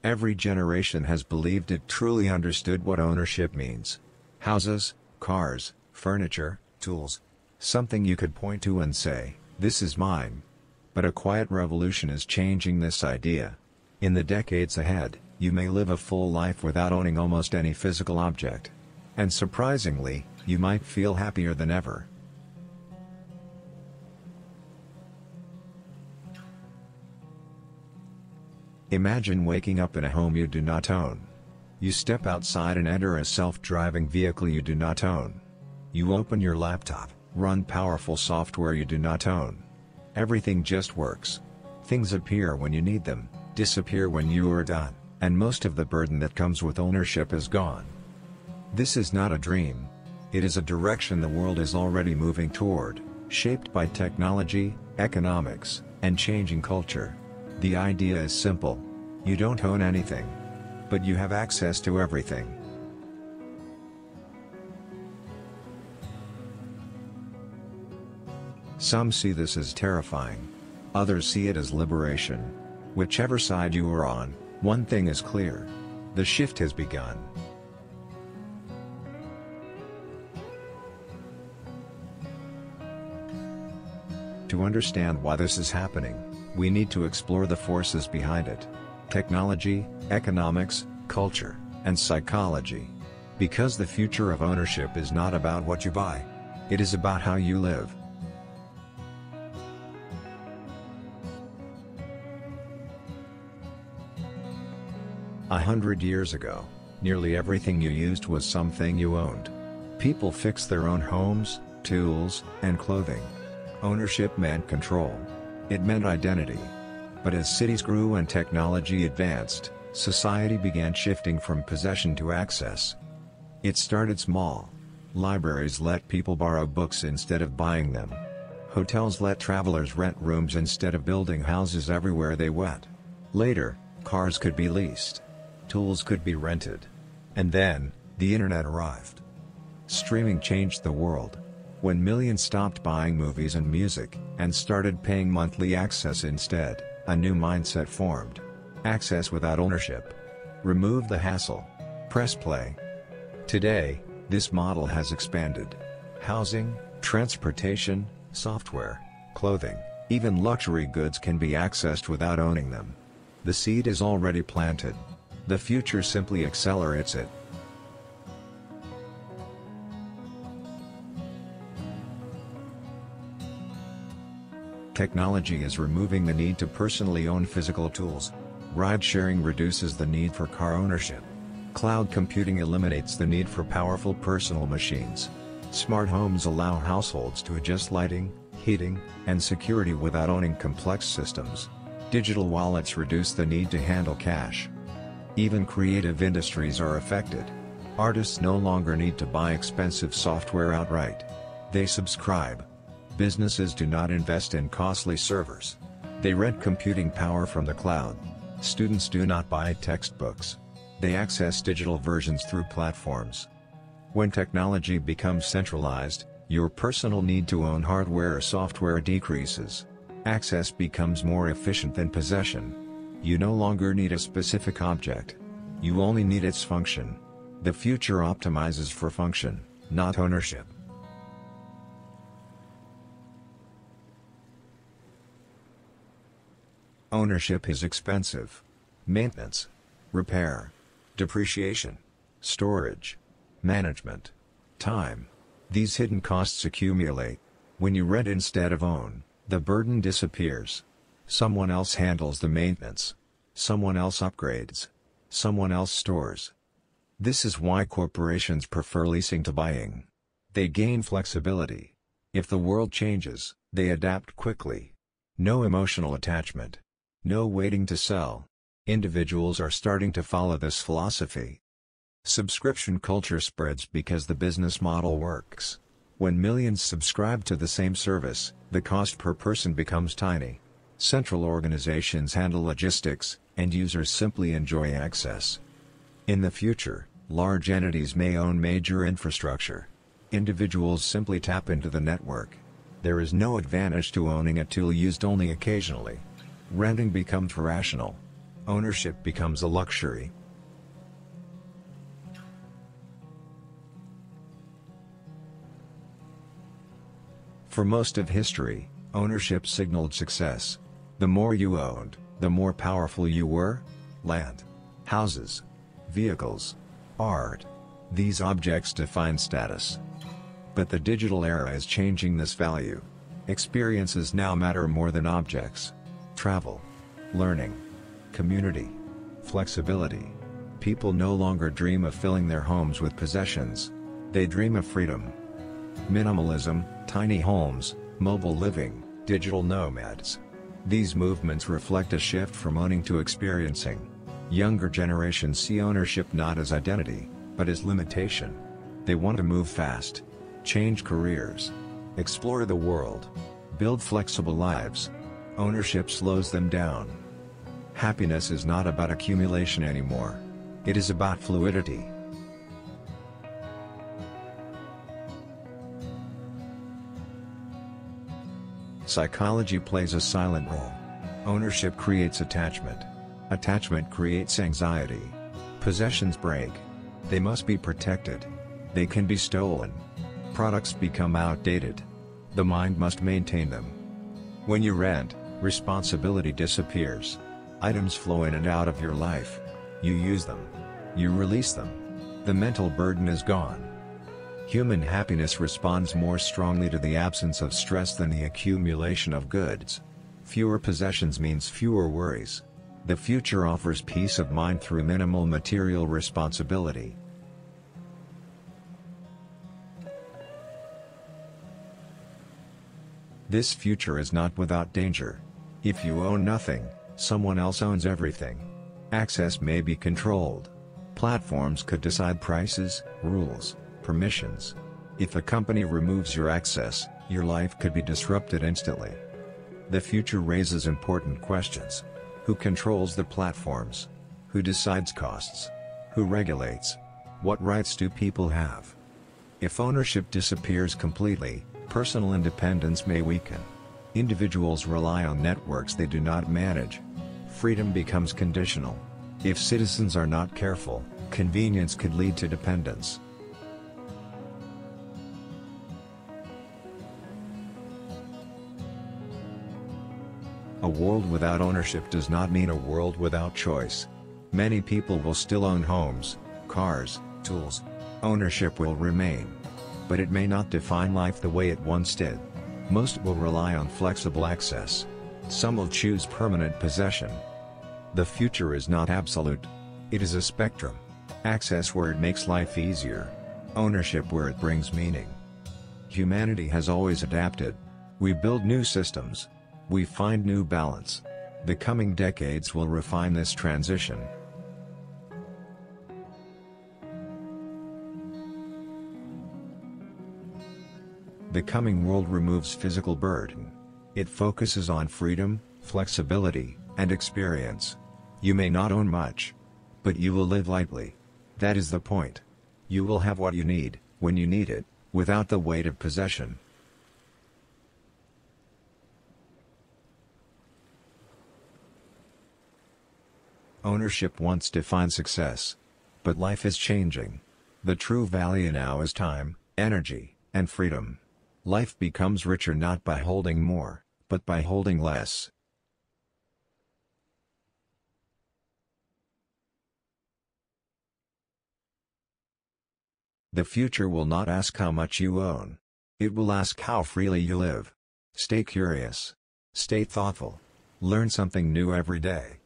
Every generation has believed it truly understood what ownership means. Houses, cars, furniture, tools. Something you could point to and say, "This is mine." But a quiet revolution is changing this idea. In the decades ahead, you may live a full life without owning almost any physical object. And surprisingly, you might feel happier than ever. Imagine waking up in a home you do not own. You step outside and enter a self-driving vehicle you do not own. You open your laptop, run powerful software you do not own. Everything just works. Things appear when you need them, disappear when you are done, and most of the burden that comes with ownership is gone. This is not a dream. It is a direction the world is already moving toward, shaped by technology, economics, and changing culture. The idea is simple. You don't own anything, but you have access to everything. Some see this as terrifying. Others see it as liberation. Whichever side you are on, one thing is clear. The shift has begun. To understand why this is happening, we need to explore the forces behind it. Technology, economics, culture, and psychology. Because the future of ownership is not about what you buy. It is about how you live. A 100 years ago, nearly everything you used was something you owned. People fixed their own homes, tools, and clothing. Ownership meant control. It meant identity. But as cities grew and technology advanced, society began shifting from possession to access. It started small. Libraries let people borrow books instead of buying them. Hotels let travelers rent rooms instead of building houses everywhere they went. Later, cars could be leased. Tools could be rented. And then, the internet arrived. Streaming changed the world. When millions stopped buying movies and music, and started paying monthly access instead, a new mindset formed. Access without ownership. Remove the hassle. Press play. Today, this model has expanded. Housing, transportation, software, clothing, even luxury goods can be accessed without owning them. The seed is already planted. The future simply accelerates it. Technology is removing the need to personally own physical tools. Ride-sharing reduces the need for car ownership. Cloud computing eliminates the need for powerful personal machines. Smart homes allow households to adjust lighting, heating, and security without owning complex systems. Digital wallets reduce the need to handle cash. Even creative industries are affected. Artists no longer need to buy expensive software outright. They subscribe. Businesses do not invest in costly servers. They rent computing power from the cloud. Students do not buy textbooks. They access digital versions through platforms. When technology becomes centralized, your personal need to own hardware or software decreases. Access becomes more efficient than possession. You no longer need a specific object. You only need its function. The future optimizes for function, not ownership. Ownership is expensive. Maintenance, repair, depreciation, storage, management, time. These hidden costs accumulate. When you rent instead of own, the burden disappears. Someone else handles the maintenance. Someone else upgrades. Someone else stores. This is why corporations prefer leasing to buying. They gain flexibility. If the world changes, they adapt quickly. No emotional attachment. No waiting to sell. Individuals are starting to follow this philosophy. Subscription culture spreads because the business model works. When millions subscribe to the same service, the cost per person becomes tiny. Central organizations handle logistics, and users simply enjoy access. In the future, large entities may own major infrastructure. Individuals simply tap into the network. There is no advantage to owning a tool used only occasionally. Renting becomes rational. Ownership becomes a luxury. For most of history, ownership signaled success. The more you owned, the more powerful you were. Land, houses, vehicles, art. These objects define status. But the digital era is changing this value. Experiences now matter more than objects. Travel, learning, community, flexibility. People no longer dream of filling their homes with possessions. They dream of freedom. Minimalism, tiny homes, mobile living, digital nomads. These movements reflect a shift from owning to experiencing. Younger generations see ownership not as identity, but as limitation. They want to move fast, change careers, explore the world, build flexible lives. Ownership slows them down. Happiness is not about accumulation anymore. It is about fluidity. Psychology plays a silent role. Ownership creates attachment. Attachment creates anxiety. Possessions break. They must be protected. They can be stolen. Products become outdated. The mind must maintain them. When you rent, responsibility disappears. Items flow in and out of your life. You use them. You release them. The mental burden is gone. Human happiness responds more strongly to the absence of stress than the accumulation of goods. Fewer possessions means fewer worries. The future offers peace of mind through minimal material responsibility. This future is not without danger. If you own nothing, someone else owns everything. Access may be controlled. Platforms could decide prices, rules, permissions. If a company removes your access, your life could be disrupted instantly. The future raises important questions. Who controls the platforms? Who decides costs? Who regulates? What rights do people have? If ownership disappears completely, personal independence may weaken. Individuals rely on networks they do not manage. Freedom becomes conditional. If citizens are not careful, convenience could lead to dependence. A world without ownership does not mean a world without choice. Many people will still own homes, cars, tools. Ownership will remain. But it may not define life the way it once did. Most will rely on flexible access. Some will choose permanent possession. The future is not absolute. It is a spectrum. Access where it makes life easier. Ownership where it brings meaning. Humanity has always adapted. We build new systems. We find new balance. The coming decades will refine this transition. The coming world removes physical burden. It focuses on freedom, flexibility, and experience. You may not own much, but you will live lightly. That is the point. You will have what you need, when you need it, without the weight of possession. Ownership once defined success. But life is changing. The true value now is time, energy, and freedom. Life becomes richer not by holding more, but by holding less. The future will not ask how much you own. It will ask how freely you live. Stay curious. Stay thoughtful. Learn something new every day.